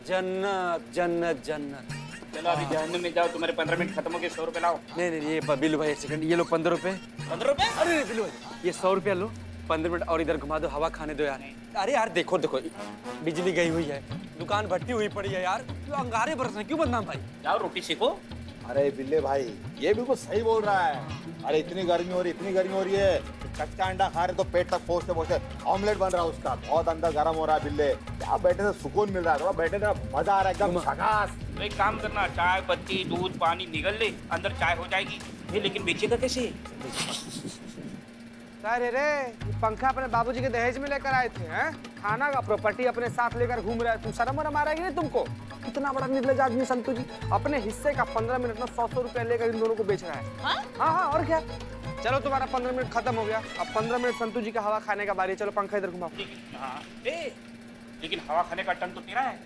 जन्नत जन्नत जन्नत। चलो अभी जहन्नुम में जाओ, तुम्हारे 15 मिनट खत्म हो गए, 100 रुपए लाओ। नहीं ये बिल्लू भाई एक सेकंड, ये लो 15 रुपए। 15 रुपए? अरे नहीं बिल्लू भाई, ये 100 रुपया लो, 15 मिनट और इधर घुमा दो, हवा खाने दो यार। अरे यार देखो देखो, बिजली गई हुई है, दुकान भट्टी हुई पड़ी है यार, क्यों अंगारे बरस रहे, क्यों बदनाम भाई? जाओ रोटी सेको। अरे बिल्ले भाई, ये बिल्कुल सही बोल रहा है। अरे इतनी गर्मी हो रही है, कच्चा अंडा खा रहे तो पेट तक पहुंचते पहुंचते ऑमलेट बन रहा है उसका, बहुत अंदर गर्म हो रहा है बिल्ले। क्या बैठे से सुकून मिल रहा है, थोड़ा बैठे ना मजा आ रहा है एकदम झकास। तो एक काम करना, चाय पत्ती दूध पानी निगल ले, अंदर चाय हो जाएगी। ये लेकिन बेचेगा कैसे? अरे रे, ये पंखा अपने बाबूजी के दहेज में लेकर आए थे हैं? खाना का प्रॉपर्टी अपने साथ लेकर घूम रहे हैं, तुम शर्म वरम आ रहा है कि नहीं तुमको? कितना बड़ा निर्लज आदमी संतू जी, अपने हिस्से का 15 मिनट में 100 रुपया लेकर इन दोनों को बेच रहा है। हाँ और क्या। चलो तुम्हारा 15 मिनट खत्म हो गया, अब 15 मिनट संतू जी का हवा खाने का बारी है। चलो पंखा इधर घुमाओ। हाँ, लेकिन हवा खाने का टन तो तेरा है।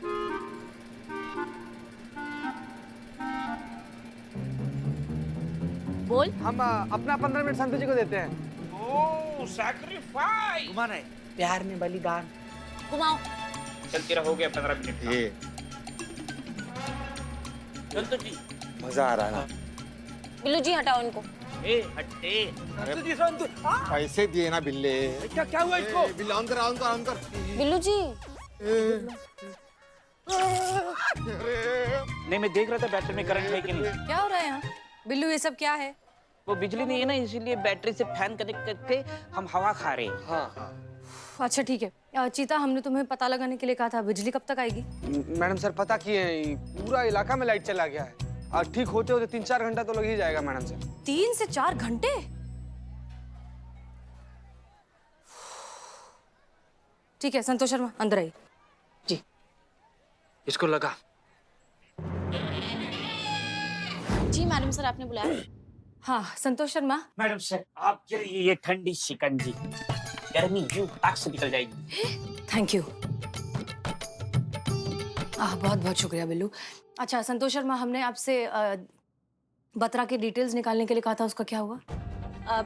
बोल। हम अपना 15 मिनट संतू जी को देते हैं। ओह सैक्रिफाइस। घुमाना है, प्यार में बलिदान। घुमाओ। चल तेरा हो गया 15 मिनट। ये चल तो जी। मजा आ रहा है ना। बिल्लू जी हटाओ इनको। ए हट्टे। संतू जी संतू, पैसे दिए ना बिल्ले। क्या हुआ इसको? बिल्ले ऑन कर, ऑन कर, ऑन कर। बिल्लू जी नहीं मैं देख रहा था बैटरी में करंट है कि नहीं। क्या हो रहा है यहाँ? बिल्लू ये सब क्या है? वो बिजली नहीं है ना, इसीलिए बैटरी से फैन कनेक्ट करके हम हवा खा रहे हैं। हाँ अच्छा ठीक है। चीता, हमने तुम्हें पता लगाने के लिए कहा था, बिजली कब तक आएगी? मैडम सर पता किए, पूरा इलाका में लाइट चला गया है और ठीक होते होते 3-4 घंटा तो लग ही जाएगा मैडम सर। 3 से 4 घंटे? ठीक है संतोष शर्मा अंदर आइए। जी इसको लगा। जी मैडम सर आपने बुलाया? हाँ संतोष शर्मा। मैडम सर आपके लिए ये ठंडी शिकंजी, गर्मी यूं ताक से निकल जाएगी। Thank you. बहुत बहुत शुक्रिया बिल्लू। अच्छा संतोष शर्मा, हमने आपसे बत्रा के डिटेल्स निकालने के लिए कहा था, उसका क्या हुआ?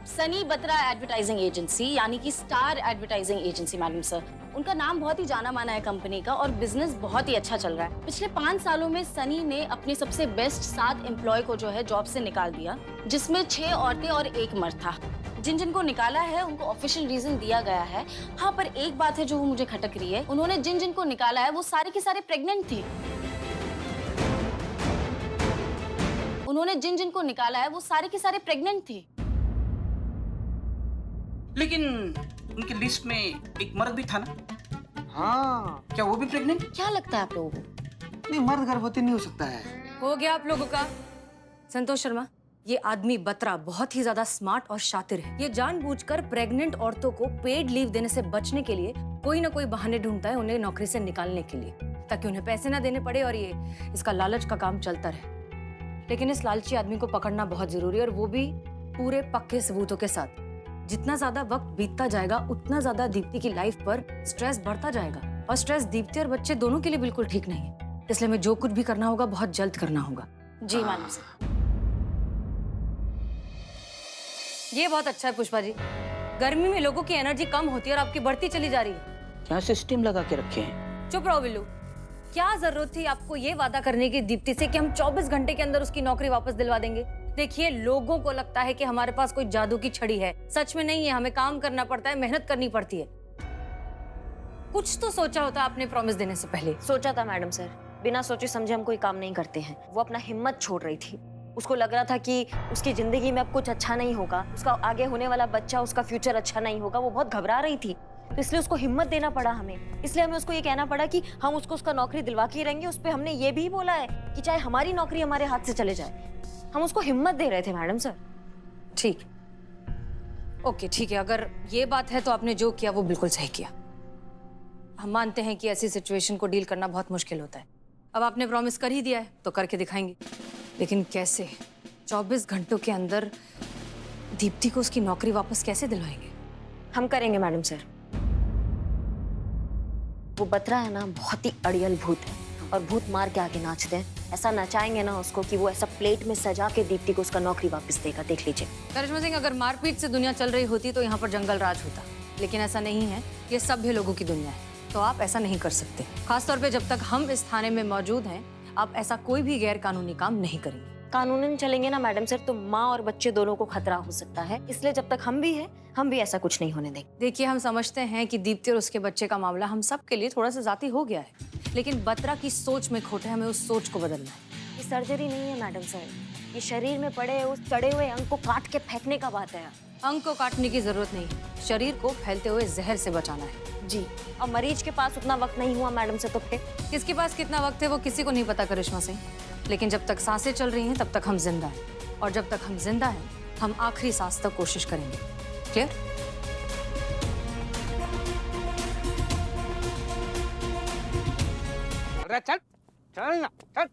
सनी बत्रा एडवर्टाइजिंग एजेंसी, यानी कि star advertising agency madam sir. उनका नाम बहुत ही जाना माना है कंपनी का और बिजनेस बहुत ही अच्छा चल रहा है। पिछले 5 सालों में सनी ने अपने सबसे बेस्ट 7 एम्प्लॉय को जो है जॉब से निकाल दिया, जिसमें 6 औरतें और 1 मर्द था। जिनको निकाला है उनको ऑफिशियल रीजन दिया गया है। हाँ पर एक बात है जो वो मुझे खटक रही है, उन्होंने जिनको निकाला है वो सारे के सारे प्रेग्नेंट थे। उन्होंने जिनको निकाला है वो सारे के सारे प्रेग्नेंट थे। लेकिन उनकी लिस्ट में एक मर्द भी था ना? हाँ क्या वो भी प्रेग्नेंट? क्या लगता है आप लोगों को? नहीं, मर्द गर्भवती नहीं हो सकता है। हो गया आप लोगों का। संतोष शर्मा, ये आदमी बत्रा बहुत ही ज्यादा स्मार्ट और शातिर है। ये जानबूझकर प्रेग्नेंट औरतों को पेड लीव देने से बचने के लिए कोई ना कोई बहाने ढूंढता है उन्हें नौकरी से निकालने के लिए, ताकि उन्हें पैसे ना देने पड़े और ये इसका लालच का काम चलता रहे। लेकिन इस लालची आदमी को पकड़ना बहुत जरूरी है, और वो भी पूरे पक्के सबूतों के साथ। जितना ज्यादा वक्त बीतता जाएगा उतना ज्यादा दीप्ति की लाइफ पर स्ट्रेस बढ़ता जाएगा, और स्ट्रेस दीप्ति और बच्चे दोनों के लिए बिल्कुल ठीक नहीं है। इसलिए हमें जो कुछ भी करना होगा बहुत जल्द करना होगा। जी मैडम सर। ये बहुत अच्छा है पुष्पा जी, गर्मी में लोगों की एनर्जी कम होती है और आपकी बढ़ती चली जा रही है। क्या सिस्टम लगा के रखे हैं? चुप रहो बिल्लू। क्या जरूरत थी आपको ये वादा करने की दीप्ति से कि हम 24 घंटे के अंदर उसकी नौकरी वापस दिलवा देंगे? देखिए, लोगों को लगता है कि हमारे पास कोई जादू की छड़ी है, सच में नहीं है। हमें काम करना पड़ता है, मेहनत करनी पड़ती है। कुछ तो सोचा होता आपने प्रॉमिस देने से पहले। सोचा था मैडम सर, बिना सोचे समझे हम कोई काम नहीं करते हैं। वो अपना हिम्मत छोड़ रही थी, उसको लग रहा था कि उसकी जिंदगी में अब कुछ अच्छा नहीं होगा, उसका आगे होने वाला बच्चा, उसका फ्यूचर अच्छा नहीं होगा। वो बहुत घबरा रही थी, तो इसलिए उसको हिम्मत देना पड़ा हमें। इसलिए हमें उसको ये कहना पड़ा कि हम उसको उसका नौकरी दिलवा के ही रहेंगे। उस पर हमने ये भी बोला है कि चाहे हमारी नौकरी हमारे हाथ से चले जाए, हम उसको हिम्मत दे रहे थे मैडम सर। ठीक, ओके ठीक है। अगर ये बात है तो आपने जो किया वो बिल्कुल सही किया। हम मानते हैं कि ऐसी सिचुएशन को डील करना बहुत मुश्किल होता है। अब आपने प्रॉमिस कर ही दिया है तो करके दिखाएंगे। लेकिन कैसे? 24 घंटों के अंदर दीप्ति को उसकी नौकरी वापस कैसे दिलवाएंगे? हम करेंगे मैडम सर। वो बत्रा है ना, बहुत ही अड़ियल भूत है, और भूत मार के आगे नाचते हैं। ऐसा नचाएंगे ना उसको कि वो ऐसा प्लेट में सजा के दीप्ति को उसका नौकरी वापस देगा, देख लीजिए। करिश्मा सिंह, अगर मारपीट से दुनिया चल रही होती तो यहाँ पर जंगल राज होता, लेकिन ऐसा नहीं है। ये सभ्य लोगों की दुनिया है। तो आप ऐसा नहीं कर सकते। खासतौर पे जब तक हम इस थाने में मौजूद हैं, आप ऐसा कोई भी गैर कानूनी काम नहीं करेंगे। कानूनन चलेंगे ना मैडम सर, तो माँ और बच्चे दोनों को खतरा हो सकता है, इसलिए जब तक हम भी हैं, हम भी ऐसा कुछ नहीं होने देंगे। देखिए, हम समझते हैं कि दीप्ति और उसके बच्चे का मामला हम सब के लिए थोड़ा सा जाती हो गया है, लेकिन बत्रा की सोच में खोट है, हमें उस सोच को बदलना है। ये सर्जरी नहीं है मैडम सर, ये शरीर में पड़े उस चढ़े हुए अंग को काट के फेंकने का बात है। अंग को काटने की जरूरत नहीं, शरीर को फैलते हुए जहर से बचाना है। जी, और मरीज के पास उतना वक्त नहीं हुआ मैडम से, तो फिर किसके पास कितना वक्त है वो किसी को नहीं पता करिश्मा सिंह, लेकिन जब तक सांसें चल रही हैं तब तक हम जिंदा हैं, और जब तक हम जिंदा हैं हम आखिरी सांस तक कोशिश करेंगे। क्लियर? अरे चल चल ना चल।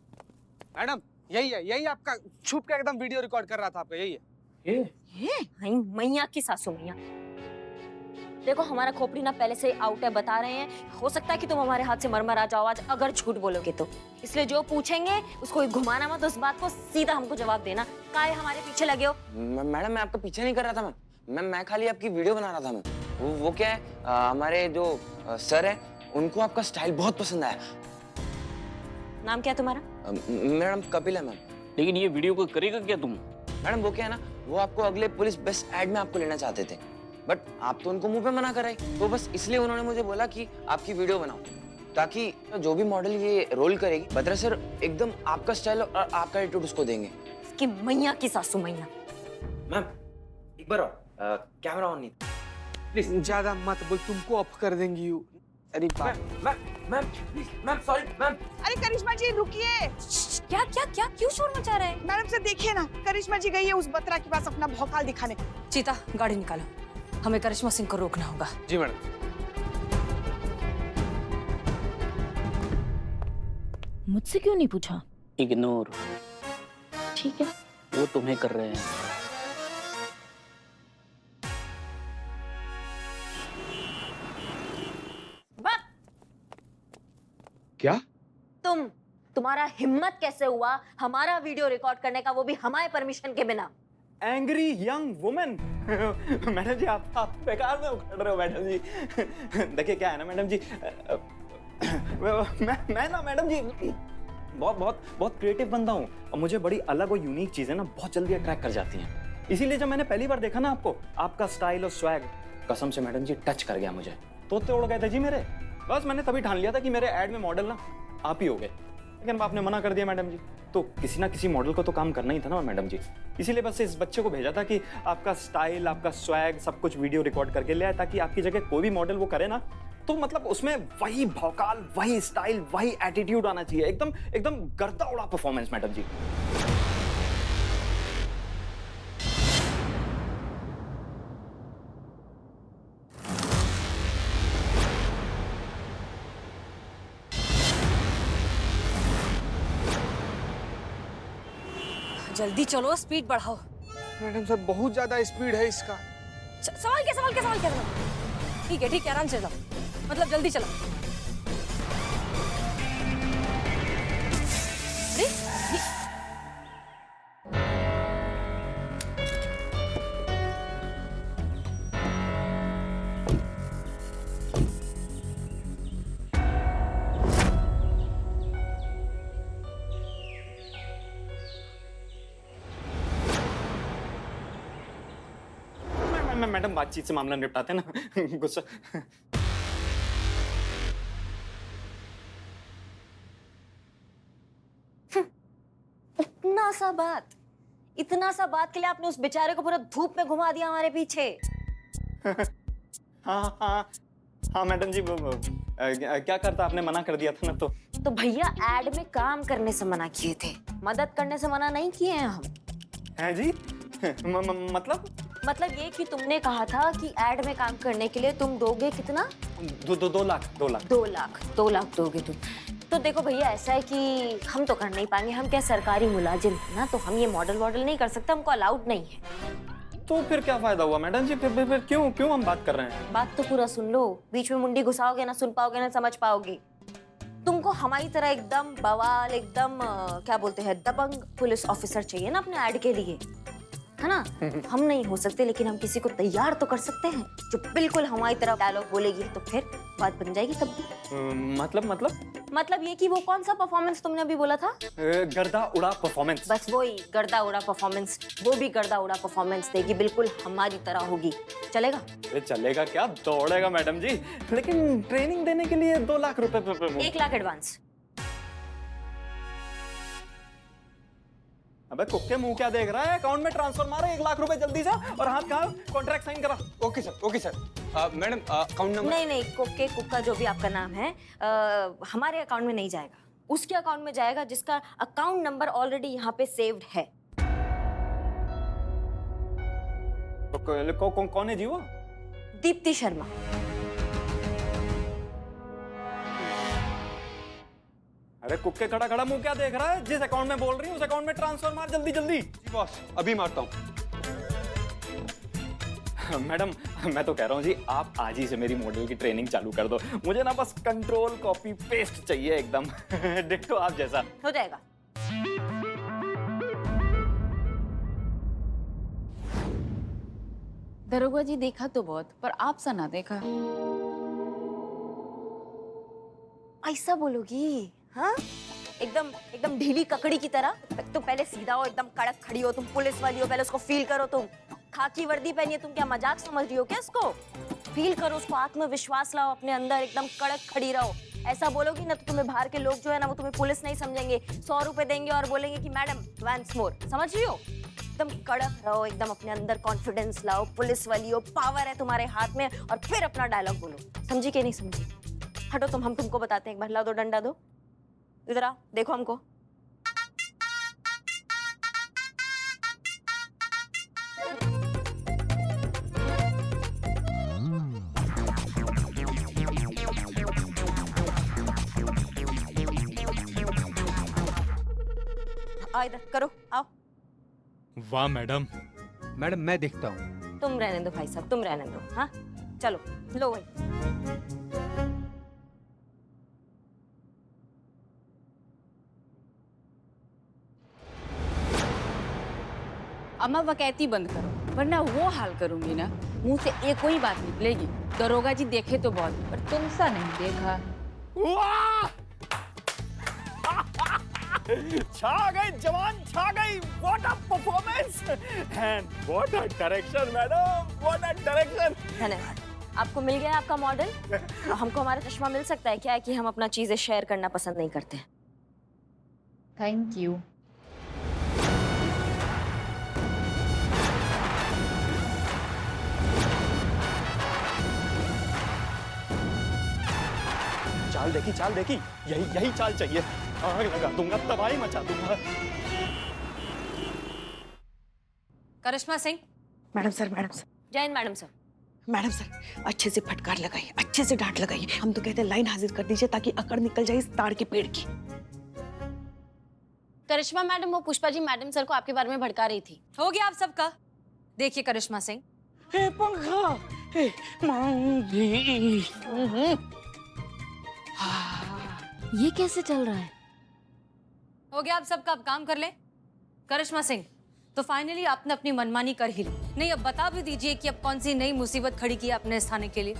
मैडम यही है, यही आपका छुप के एकदम वीडियो रिकॉर्ड कर रहा था आपका, यही है। ये मैया की सासू मैया। देखो हमारा खोपड़ी ना पहले से आउट है, बता रहे हैं, हो सकता है कि तुम हमारे हाथ से मरमरा जाओ आज अगर झूठ बोलोगे तो, इसलिए जो पूछेंगे उसको घुमाना मत, उस बात को सीधा हमको जवाब देना। काहे हमारे पीछे लगे हो? मैडम मैं आपका पीछे नहीं कर रहा था मैम, मैं खाली आपकी वीडियो बना रहा था मैम। वो क्या है, हमारे जो सर है उनको आपका स्टाइल बहुत पसंद आया। नाम क्या है तुम्हारा? मैडम कपिल है मैम। लेकिन ये वीडियो को करेगा क्या तुम? मैडम वो क्या है ना, वो आपको अगले पुलिस बेस्ट एड में आपको लेना चाहते थे, बट आप तो उनको मुंह पे मना कराए, तो बस इसलिए उन्होंने मुझे बोला कि आपकी वीडियो बनाओ, ताकि जो भी मॉडल ये रोल करेगी बत्रा सर एकदम आपका स्टाइल और आपका एटीट्यूड उसको देंगे। कि मैया की सासू मैया। मैम एक बार और कैमरा ऑन नहीं। प्लीज ज्यादा मत बोल, तुमको ऑफ कर देंगी यू। अरे ma'am please ma'am, sorry ma'am. अरे करिश्मा जी रुकिए। क्या क्या क्या क्यों शोर मचा रहे हैं? मैडम से देखिए ना, करिश्मा जी गई है उस बत्रा के पास अपना भौकाल दिखाने। चीता, गाड़ी निकालो, हमें करिश्मा सिंह को रोकना होगा। जी मैडम। मुझसे क्यों नहीं पूछा? इग्नोर, ठीक है। वो तुम्हें कर रहे हैं। क्या? तुम्हारा हिम्मत कैसे हुआ हमारा वीडियो रिकॉर्ड करने का, वो भी हमारे परमिशन के बिना? Angry young women. मैडम जी आप बेकार में उखड़ रहे हो मैडम जी। देखिए क्या है ना मैडम जी, मैं ना मैडम जी बहुत क्रिएटिव बंदा हूँ, और मुझे बड़ी अलग और यूनिक चीजें ना बहुत जल्दी अट्रैक्ट कर जाती हैं। इसीलिए जब मैंने पहली बार देखा ना आपको, आपका स्टाइल और स्वैग कसम से मैडम जी टच कर गया मुझे, तोते उड़ गए थे जी मेरे। बस मैंने तभी ठान लिया था कि मेरे एड में मॉडल ना आप ही हो गए, लेकिन आपने मना कर दिया मैडम जी। तो किसी ना किसी मॉडल को तो काम करना ही था ना मैडम जी, इसीलिए बस इस बच्चे को भेजा था कि आपका स्टाइल, आपका स्वैग सब कुछ वीडियो रिकॉर्ड करके ले आए, ताकि आपकी जगह कोई भी मॉडल वो करे ना तो मतलब उसमें वही भौकाल, वही स्टाइल, वही एटीट्यूड आना चाहिए, एकदम एकदम गर्दा उड़ा परफॉर्मेंस मैडम जी। जल्दी चलो, स्पीड बढ़ाओ। मैडम सर बहुत ज्यादा स्पीड है इसका। सवाल क्या? ठीक है आराम से चलो, मतलब जल्दी चलो। अरे मैडम बातचीत से मामला निपटाते ना। गुस्सा। इतना सा बात के लिए आपने उस बेचारे को पूरा धूप में घुमा दिया हमारे पीछे। हाँ मैडम जी, वो क्या करता, आपने मना कर दिया था ना। तो भैया एड में काम करने से मना किए थे, मदद करने से मना नहीं किए हैं हम। हैं जी? मतलब ये कि तुमने कहा था कि एड में काम करने के लिए तुम दोगे कितना? 2 लाख। 2 लाख दोगे तुम। तो देखो भैया, ऐसा है कि हम तो कर नहीं पाएंगे, हम क्या सरकारी मुलाजिम है ना, तो हम ये मॉडल नहीं कर सकते, हमको अलाउड नहीं है। तो फिर क्या फायदा हुआ मैडम जी? फिर क्यों हम बात कर रहे हैं? बात तो पूरा सुन लो, बीच में मुंडी घुसाओगे ना सुन पाओगे ना समझ पाओगे। तुमको हमारी तरह एकदम बवाल, एकदम क्या बोलते हैं, दबंग पुलिस ऑफिसर चाहिए ना अपने ऐड के लिए, है ना? हम नहीं हो सकते, लेकिन हम किसी को तैयार तो कर सकते हैं जो बिल्कुल हमारी तरह डायलॉग बोलेगी। तो फिर बात बन जाएगी तब भी। मतलब ये कि वो कौन सा परफॉर्मेंस तुमने अभी बोला था? गर्दा उड़ा परफॉर्मेंस। बस वही गर्दा उड़ा परफॉर्मेंस। वो भी गर्दा उड़ा परफॉर्मेंस देगी, बिल्कुल हमारी तरह होगी। चलेगा? अरे चलेगा क्या, दौड़ेगा मैडम जी। लेकिन ट्रेनिंग देने के लिए 2 लाख रुपए 1 लाख एडवांस। अबे कुक्के मुंह क्या देख रहा है, अकाउंट में ट्रांसफर मारे 1 लाख रुपए जल्दी से, और हाथ कहाँ, कॉन्ट्रैक्ट साइन करा। Okay sir madam account number. नहीं, कोके कुक्का जो भी आपका नाम है हमारे अकाउंट में नहीं जाएगा, उसके अकाउंट में जाएगा जिसका अकाउंट नंबर ऑलरेडी यहाँ पे सेव्ड है। कौन है जी वो? दीप्ति शर्मा। अरे कुक्के खड़ा खड़ा मुंह क्या देख रहा है, जिस अकाउंट में बोल रही हूँ उस अकाउंट में ट्रांसफर मार जल्दी जल्दी। जी बॉस अभी मारता हूँ। मैडम मैं तो कह रहा हूँ जी, आप आज ही से मेरी मॉडल की ट्रेनिंग चालू कर दो। मुझे ना बस कंट्रोल कॉपी पेस्ट चाहिए एकदम डिट्टो आप जैसा। हो जाएगा। दरोगा जी देखा तो बहुत, पर आप सा ना देखा। ऐसा बोलोगी? हाँ, एकदम ढीली ककड़ी की तरह। तुम पहले सीधा हो, एकदम कड़क खड़ी हो, तुम पुलिस वाली हो, पहले उसको फील करो। तुम खाकी वर्दी पहनी है, तुम क्या मजाक समझ रही हो क्या इसको? फील करो उसको, आत्मविश्वास लाओ अपने अंदर, एकदम कड़क खड़ी रहो। ऐसा बोलोगी ना तो तुम्हें बाहर के लोग जो है ना वो तुम्हें पुलिस नहीं समझेंगे, 100 रुपए देंगे और बोलेंगे कि मैडम वंस मोर। समझ रही हो? एकदम कड़क रहो, एकदम अपने अंदर कॉन्फिडेंस लाओ, पुलिस वाली हो, पावर है तुम्हारे हाथ में, और फिर अपना डायलॉग बोलो। समझी कि नहीं समझी? हटो तुम, हम तुमको बताते हैं। एक बार लाओ, दो डंडा दो, इधर आओ, देखो हमको। आओ इधर, करो, आओ। वाह मैडम मैं देखता हूँ। तुम रहने दो भाई साहब, तुम रहने दो। हाँ चलो, लो भाई। अम्मा वकैती बंद करो, वरना वो हाल करूंगी ना, मुंह से एक कोई बात निकलेगी। दरोगा जी देखे तो बहुत, पर तुम सा नहीं देखा। वाह! छा गई जवान, छा गई। What a performance and what a direction madam, what a direction. धन्यवाद। आपको मिल गया आपका मॉडल। हमको हमारा चश्मा मिल सकता है क्या? है कि हम अपना चीजें शेयर करना पसंद नहीं करते हैं। Thank you. चाल देखी, यही चाल चाहिए। आग लगा दूंगा, तबाही मचा दूंगा। Karishma Singh. Madam sir Jain madam sir. Madam sir, अच्छे से फटकार लगाइए, अच्छे से डांट लगाइए। हम तो कहते हैं लाइन हाजिर कर दीजिए ताकि अकड़ निकल जाए इस ताड़ के पेड़ की। करिश्मा मैडम, वो पुष्पा जी मैडम सर को आपके बारे में भड़का रही थी। हो गया आप सबका। देखिए करिश्मा सिंह, पंखा ये कैसे चल रहा है? हो गया आप सबका, अब काम कर ले। करिश्मा सिंह, तो फाइनली आपने अपनी मनमानी कर ही ली। नहीं, अब बता भी दीजिए कि अब कौन सी नई मुसीबत खड़ी की है अपने इस थाने के लिए।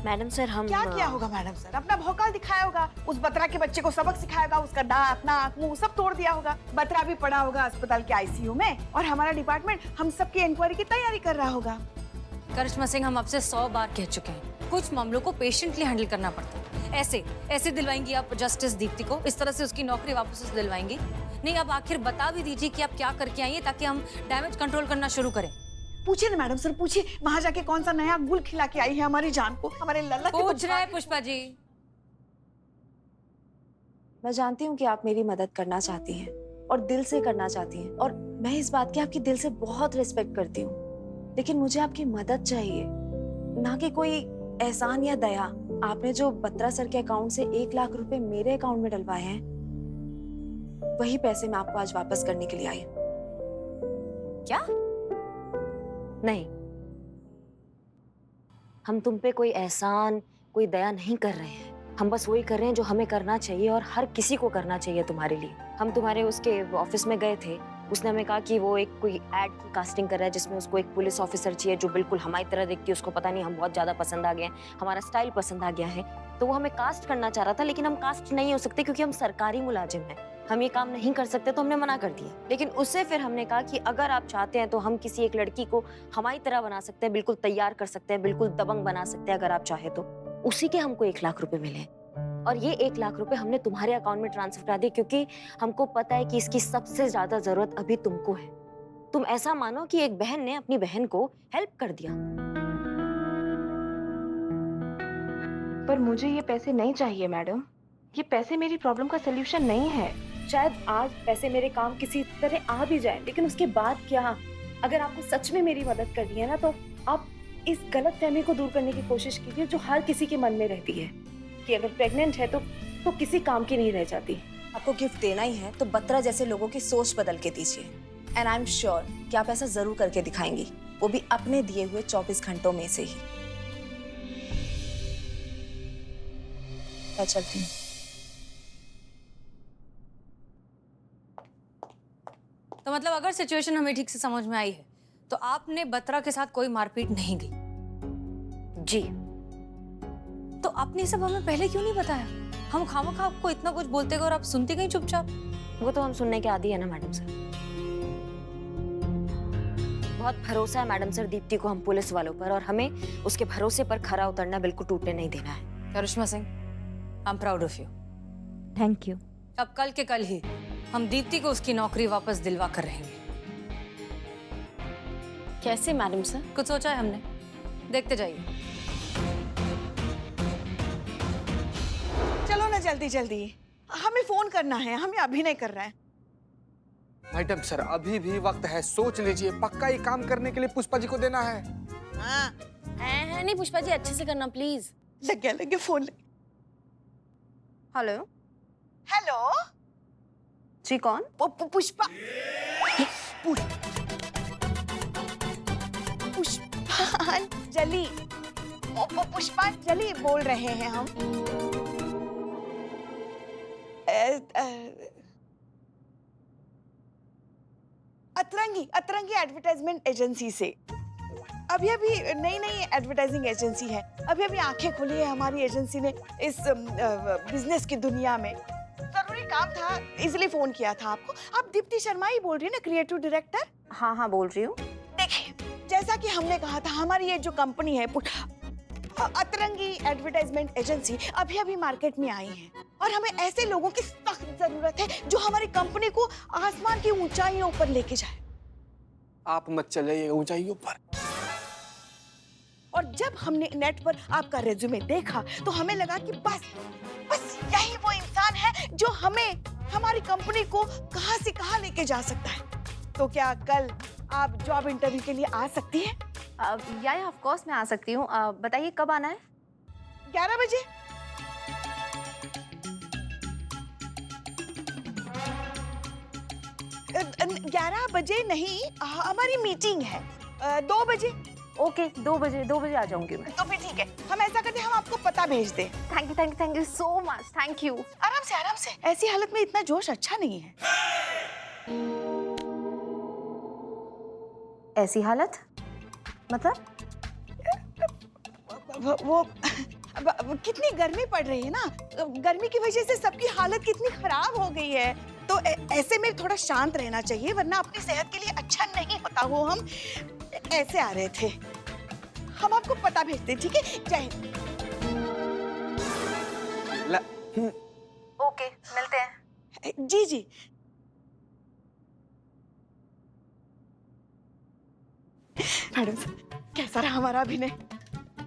मैडम सर, हम क्या किया होगा मैडम सर? अपना भौकाल दिखाया होगा, उस बत्रा के बच्चे को सबक सिखाया होगा, उसका दांत नाक मुंह सब तोड़ दिया होगा। बत्रा भी पड़ा होगा अस्पताल के आईसीयू में, और हमारा डिपार्टमेंट हम सबकी इंक्वायरी की तैयारी कर रहा होगा। करिश्मा सिंह, हम आपसे 100 बार कह चुके हैं, कुछ मामलों को पेशेंटली हैंडल करना पड़ता है। ऐसे दिलवाएंगी आप जस्टिस दीप्ति को? इस तरह से उसकी नौकरी वापस से दिलवाएंगी? नहीं, अब आखिर बता भी दीजिए कि आप क्या करके आई हैं ताकि हम डैमेज कंट्रोल करना शुरू करें। पूछिए ना मैडम सर, पूछिए वहां जाके कौन सा नया गुल खिला के आई है हमारी जान को, हमारे लल्ला के। पूछ रहे हैं पुष्पा जी। मैं जानती हूँ कि आप मेरी मदद करना चाहती हैं और दिल से करना चाहती हैं, और मैं इस बात की आपकी दिल से बहुत रिस्पेक्ट करती हूँ, लेकिन मुझे आपकी मदद चाहिए, ना कि कोई एहसान या दया। आपने जो बत्रा सर के अकाउंट से 1 लाख रुपए मेरे अकाउंट में डलवाए हैं, वही पैसे मैं आपको आज वापस करने के लिए आई हूँ। क्या? नहीं, हम तुम पे कोई एहसान, कोई दया नहीं कर रहे हैं। हम बस वही कर रहे हैं जो हमें करना चाहिए और हर किसी को करना चाहिए तुम्हारे लिए। हम तुम्हारे उसके ऑफिस में गए थे उसने हमें कहा कि वो एक कोई एड की कास्टिंग कर रहा है जिसमें उसको एक पुलिस ऑफिसर चाहिए जो बिल्कुल हमारी तरह दिखती है। उसको पता नहीं हम बहुत ज्यादा पसंद आ गए हैं, हमारा स्टाइल पसंद आ गया है, तो वो हमें कास्ट करना चाह रहा था। लेकिन हम कास्ट नहीं हो सकते क्योंकि हम सरकारी मुलाजिम हैं, हम ये काम नहीं कर सकते, तो हमने मना कर दिया। लेकिन उससे फिर हमने कहा कि अगर आप चाहते हैं तो हम किसी एक लड़की को हमारी तरह बना सकते हैं, बिल्कुल तैयार कर सकते हैं, बिल्कुल दबंग बना सकते हैं अगर आप चाहे तो। उसी के हमको 1 लाख रुपए मिले और ये 1 लाख रुपए हमने तुम्हारे अकाउंट में ट्रांसफर करा दिए क्योंकि हमको पता है कि इसकी सबसे ज्यादा जरूरत अभी तुमको है। तुम ऐसा मानो कि एक बहन ने अपनी बहन को हेल्प कर दिया। पर मुझे ये पैसे नहीं चाहिए मैडम, ये पैसे मेरी प्रॉब्लम का सलूशन नहीं है। शायद आज पैसे मेरे काम किसी तरह आ भी जाए, लेकिन उसके बाद क्या? अगर आपको सच में मेरी मदद करनी है ना, तो आप इस गलतफहमी को दूर करने की कोशिश कीजिए जो हर किसी के मन में रहती है कि अगर प्रेग्नेंट है तो किसी काम की नहीं रह जाती। आपको गिफ्ट देना ही है तो बत्रा जैसे लोगों की सोच बदल के दीजिए, एंड आई एम श्योर कि आप ऐसा जरूर करके दिखाएंगी, वो भी अपने दिए हुए 24 घंटों में से ही। मैं चलती हूँ। तो मतलब अगर सिचुएशन हमें ठीक से समझ में आई है तो आपने बत्रा के साथ कोई मारपीट नहीं की? जी। तो आपने ये सब हमें पहले क्यों नहीं बताया? हम खामखा आपको इतना कुछ बोलते गए और आप सुनती गई चुपचाप। वो तो हम सुनने के आदी है ना मैडम सर। बहुत भरोसा है मैडम सर दीप्ति को हम पुलिस वालों पर, और हमें उसके भरोसे पर खरा उतरना बिल्कुल टूटने नहीं देना है। Karishma Singh, I am proud of you. Thank you. अब कल के कल ही हम दीप्ति को उसकी नौकरी वापस दिलवा कर रहेंगे। कैसे मैडम सर? कुछ सोचा है हमने, देखते जाइए। चलो ना जल्दी जल्दी, हमें फोन करना है, हमें अभी नहीं कर रहा है। मैडम सर अभी भी वक्त है, सोच लीजिए, पक्का ये काम करने के लिए पुष्पा जी को देना है। हाँ है नहीं पुष्पा जी, अच्छे से करना प्लीज। लग गया फोन। हेलो हेलो जी, कौन? पुष्पा पुष्पांजलि, पुष्पांजलि बोल रहे हैं हम। अतरंगी एडवर्टाइजमेट एजेंसी से। अभी नई एडवर्टाइजिंग एजेंसी है, अभी आंखें खुली है हमारी एजेंसी ने इस बिजनेस की दुनिया में। जरूरी काम था इसलिए फोन किया था आपको। आप दीप्ति शर्मा ही बोल रही है ना, क्रिएटिव डायरेक्टर? हाँ बोल रही हूँ। देखिए, जैसा कि हमने कहा था, हमारी ये जो कंपनी है अतरंगी एडवर्टाइजमेंट एजेंसी अभी मार्केट में आई है और हमें ऐसे लोगों की सख्त जरूरत है जो हमारी कंपनी को आसमान की ऊंचाइयों पर लेके जाए। आप मत चलिए ऊंचाइयों पर। और जब हमने नेट पर आपका रेज्यूमे देखा तो हमें लगा कि बस यही वो इंसान है जो हमें हमारी कंपनी को कहां से कहां लेके जा सकता है। तो क्या कल आप जॉब इंटरव्यू के लिए आ सकती हैं? या ऑफ कोर्स मैं आ सकती हूँ। बताइए कब आना है? 11 बजे। अ, 11 बजे नहीं, हमारी मीटिंग है 2 बजे। ओके, 2 बजे आ जाऊंगी मैं। तो फिर ठीक है, हम ऐसा करते हैं, हम आपको पता भेज दें। Thank you so much, thank you. आराम से। ऐसी हालत में इतना जोश अच्छा नहीं है। ऐसी हालत मतलब? वो कितनी गर्मी पड़ रही है ना, गर्मी की वजह से सबकी हालत कितनी खराब हो गई है। तो ऐसे में थोड़ा शांत रहना चाहिए, वरना अपनी सेहत के लिए अच्छा नहीं होता। वो हम ऐसे आ रहे थे, हम आपको पता भेजते, ठीक है? जय हिंद। ओके, मिलते हैं। जी। मैडम कैसा रहा हमारा अभिनय?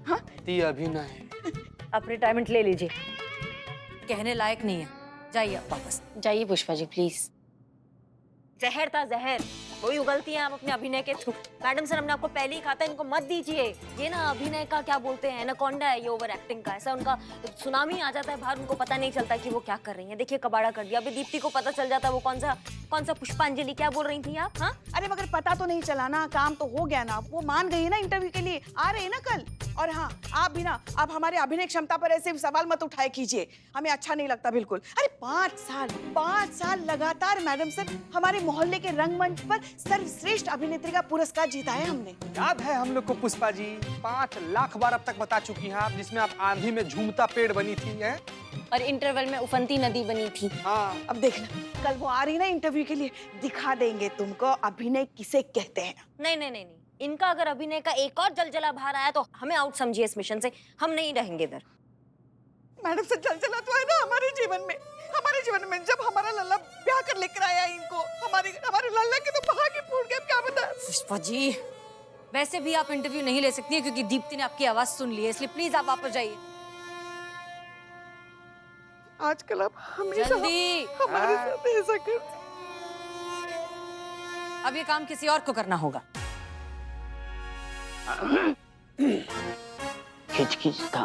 हाँ, अभिनय। आप रिटायरमेंट ले लीजिए। कहने लायक नहीं है, जाइए आप वापस। जाइए पुष्पा जी प्लीज। जहर था जहर। कोई उगलती हैं आप अपने अभिनय के थ्रू। मैडम सर, हमने आपको पहले ही कहा था इनको मत दीजिए। ये ना अभिनय का क्या बोलते हैं, एनाकोंडा है ये ओवर एक्टिंग का। ऐसा उनका सुनामी आ जाता है बाहर, उनको पता नहीं चलता कि वो क्या कर रही हैं। देखिए कबाड़ा कर दिया। अभी दीप्ति को पता चल जाता है वो कौन सा पुष्पांजलि, क्या बोल रही थी आप? हाँ, अरे मगर पता तो नहीं चला ना, काम तो हो गया ना। वो मान गई है ना इंटरव्यू के लिए, आ रहे हैं ना कल। और हाँ, आप भी ना आप हमारे अभिनय क्षमता पर ऐसे सवाल मत उठाए कीजिए, हमें अच्छा नहीं लगता बिल्कुल। अरे 5 साल लगातार मैडम सर हमारे मोहल्ले के रंगमंच पर सर्वश्रेष्ठ अभिनेत्री का पुरस्कार जीता है हमने। याद है हम लोग को पुष्पा जी 5 लाख बार अब तक बता चुकी हैं आप, जिसमें आप आंधी में झूमता पेड़ बनी थी है। और इंटरवल में उफनती नदी बनी थी। हाँ, अब देखना कल वो आ रही ना इंटरव्यू के लिए, दिखा देंगे तुमको अभिनय किसे कहते हैं। नहीं, इनका अगर अभिनय का एक और जलजला बाहर आया तो हमें आउट समझिए इस मिशन से, हम नहीं रहेंगे इधर। मैडम से जलजला तो है ना हमारे जीवन में, जब हमारा लल्ला ब्याह कर लेकर आया इनको, हमारे लल्ला के तो भाग ही फूट गए, क्या बता। पुष्पा जी, वैसे भी आप इंटरव्यू नहीं ले सकती हैं क्योंकि दीप्ति ने आपकी आवाज सुन ली है, इसलिए प्लीज आप वापस जाइए आजकल अब हमेशा जल्दी। हमारे साथ ऐसा कर। अब ये काम किसी और को करना होगा। खिच खिच था।